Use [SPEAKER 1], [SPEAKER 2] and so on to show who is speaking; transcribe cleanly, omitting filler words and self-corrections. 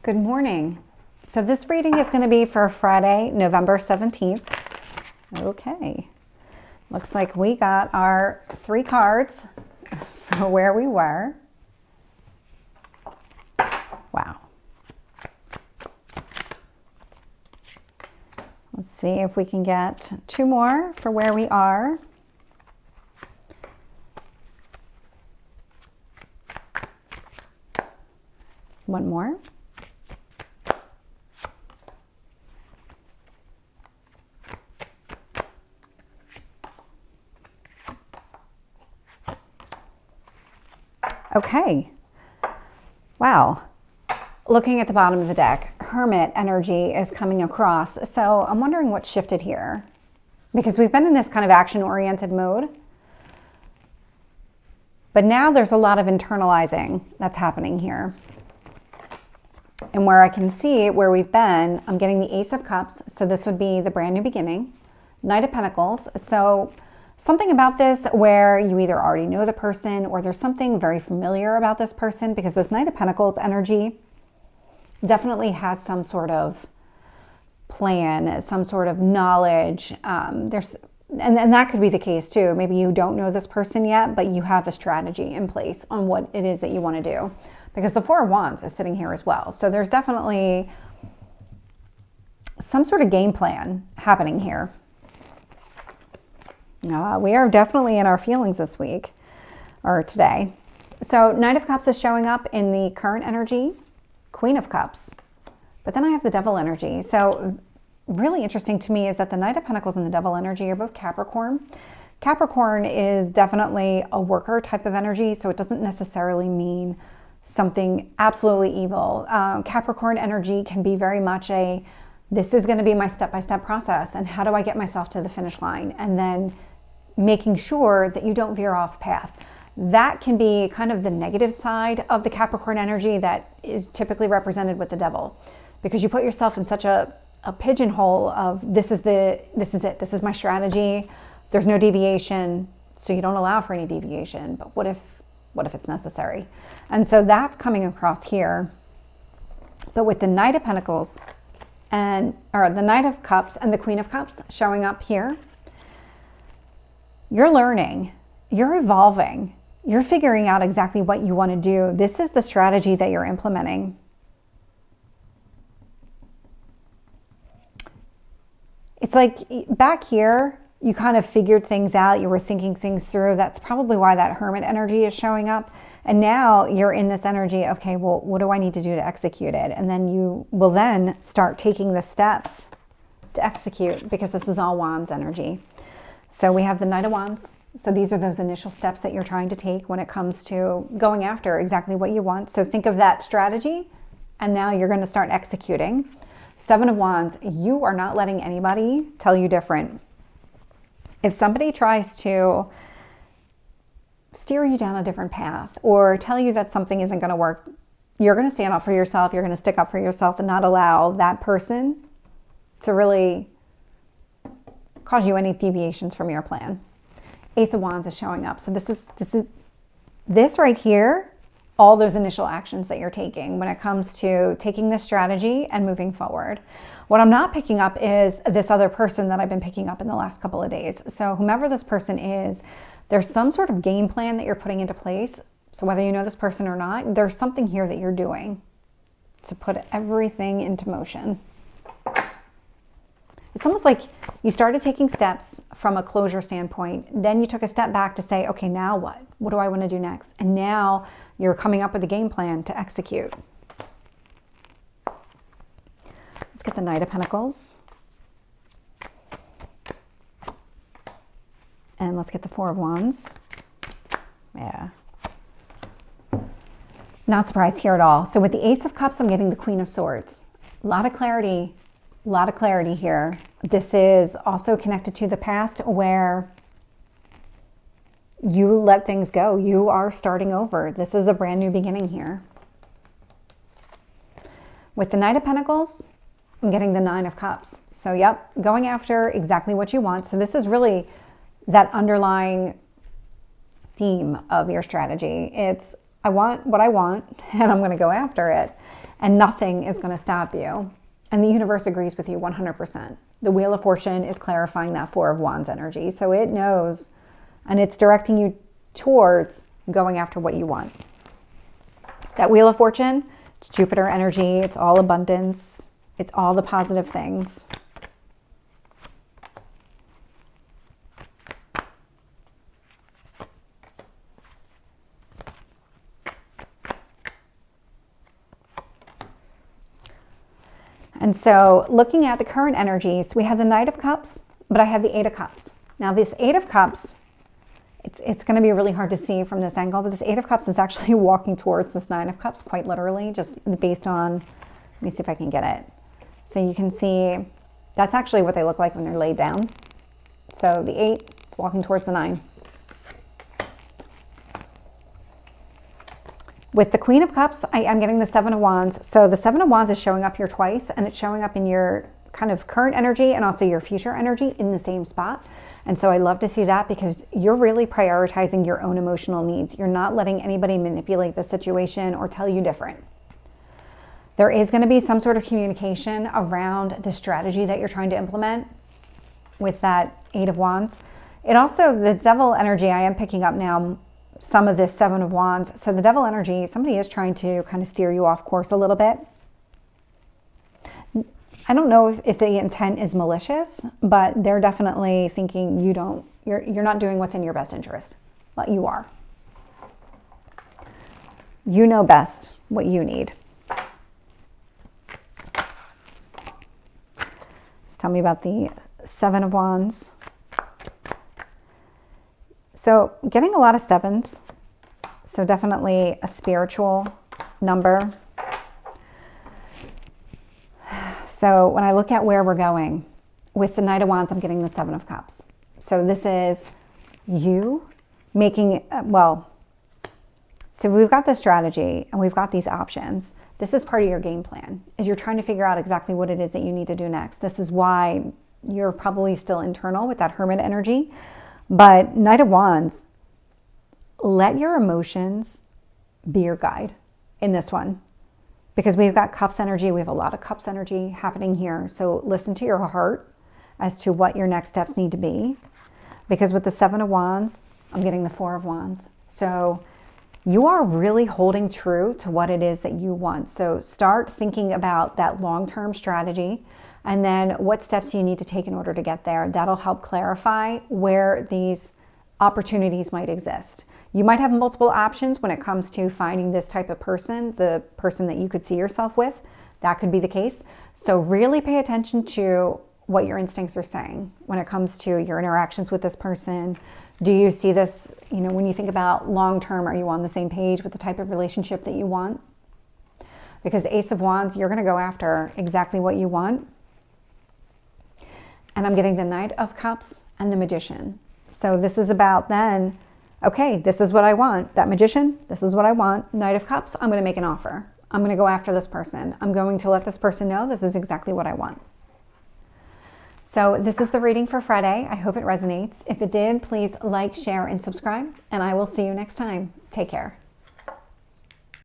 [SPEAKER 1] Good morning. So this reading is going to be for Friday, November 17th. Okay. Looks like we got our 3 cards for where we were. Wow. Let's see if we can get 2 more for where we are. One more. Okay. Wow. Looking at the bottom of the deck, Hermit energy is coming across. So I'm wondering what shifted here, because we've been in this kind of action-oriented mode. But now there's a lot of internalizing that's happening here. And where I can see where we've been, I'm getting the Ace of Cups. So this would be the brand new beginning. Knight of Pentacles. So something about this where you either already know the person or there's something very familiar about this person, because this Knight of Pentacles energy definitely has some sort of plan, some sort of knowledge. And that could be the case too. Maybe you don't know this person yet, but you have a strategy in place on what it is that you want to do, because the Four of Wands is sitting here as well. So there's definitely some sort of game plan happening here. We are definitely in our feelings this week, or today. So Knight of Cups is showing up in the current energy, Queen of Cups. But then I have the Devil energy. So really interesting to me is that the Knight of Pentacles and the Devil energy are both Capricorn. Capricorn is definitely a worker type of energy, so it doesn't necessarily mean something absolutely evil. Capricorn energy can be very much this is going to be my step-by-step process, and how do I get myself to the finish line? And then making sure that you don't veer off path. That can be kind of the negative side of the Capricorn energy that is typically represented with the Devil, because you put yourself in such a pigeonhole of this is it, this is my strategy, there's no deviation, so you don't allow for any deviation. But what if it's necessary? And so that's coming across here. But with the Knight of Pentacles or the Knight of Cups and the Queen of Cups showing up here, you're learning, you're evolving, you're figuring out exactly what you want to do. This is the strategy that you're implementing. It's like back here, you kind of figured things out, you were thinking things through. That's probably why that Hermit energy is showing up. And now you're in this energy, okay, well, what do I need to do to execute it? And then you will then start taking the steps to execute, because this is all Wands energy. So we have the Knight of Wands. So these are those initial steps that you're trying to take when it comes to going after exactly what you want. So think of that strategy, and now you're going to start executing. 7 of Wands, you are not letting anybody tell you different. If somebody tries to steer you down a different path or tell you that something isn't going to work, you're going to stand up for yourself, you're going to stick up for yourself, and not allow that person to really cause you any deviations from your plan. Ace of Wands is showing up. So this right here, all those initial actions that you're taking when it comes to taking this strategy and moving forward. What I'm not picking up is this other person that I've been picking up in the last couple of days. So whomever this person is, there's some sort of game plan that you're putting into place. So whether you know this person or not, there's something here that you're doing to put everything into motion. It's almost like you started taking steps from a closure standpoint. Then you took a step back to say, okay, now what? What do I want to do next? And now you're coming up with a game plan to execute. Let's get the Knight of Pentacles. And let's get the Four of Wands. Yeah. Not surprised here at all. So with the Ace of Cups, I'm getting the Queen of Swords. A lot of clarity here. This is also connected to the past, where you let things go. You are starting over. This is a brand new beginning here. With the Knight of Pentacles, I'm getting the 9 of Cups. So yep, going after exactly what you want. So this is really that underlying theme of your strategy. It's, I want what I want, and I'm going to go after it. and nothing is going to stop you. And the universe agrees with you 100%. The Wheel of Fortune is clarifying that Four of Wands energy. So it knows, and it's directing you towards going after what you want. That Wheel of Fortune, it's Jupiter energy. It's all abundance. It's all the positive things. And so looking at the current energies, we have the Knight of Cups, but I have the Eight of Cups. Now this Eight of Cups, it's going to be really hard to see from this angle, but this Eight of Cups is actually walking towards this Nine of Cups, quite literally, just based on, let me see if I can get it. So you can see, that's actually what they look like when they're laid down. So the 8 walking towards the 9. With the Queen of Cups, I'm getting the Seven of Wands. So the Seven of Wands is showing up here twice, and it's showing up in your kind of current energy and also your future energy in the same spot. And so I love to see that because you're really prioritizing your own emotional needs. You're not letting anybody manipulate the situation or tell you different. There is going to be some sort of communication around the strategy that you're trying to implement with that Eight of Wands. It also, the Devil energy, I am picking up now some of this Seven of Wands. So the Devil energy, somebody is trying to kind of steer you off course a little bit. I don't know if the intent is malicious, but they're definitely thinking you're not doing what's in your best interest. But you are. You know best what you need. Let's tell me about the Seven of Wands. So getting a lot of sevens. So definitely a spiritual number. So when I look at where we're going, with the Knight of Wands, I'm getting the Seven of Cups. So this is you making, so we've got the strategy and we've got these options. This is part of your game plan, is you're trying to figure out exactly what it is that you need to do next. This is why you're probably still internal with that Hermit energy. But Knight of Wands, let your emotions be your guide in this one. Because we've got Cups energy, we have a lot of Cups energy happening here. So listen to your heart as to what your next steps need to be. Because with the Seven of Wands, I'm getting the Four of Wands. So you are really holding true to what it is that you want. So start thinking about that long-term strategy and then what steps you need to take in order to get there. That'll help clarify where these opportunities might exist. You might have multiple options when it comes to finding this type of person, the person that you could see yourself with. That could be the case. So really pay attention to what your instincts are saying when it comes to your interactions with this person. Do you see this, when you think about long-term, are you on the same page with the type of relationship that you want? Because Ace of Wands, you're going to go after exactly what you want. And I'm getting the Knight of Cups and the Magician. So this is about then, okay, this is what I want. That Magician, this is what I want. Knight of Cups, I'm going to make an offer. I'm going to go after this person. I'm going to let this person know this is exactly what I want. So this is the reading for Friday. I hope it resonates. If it did, please like, share, and subscribe. And I will see you next time. Take care.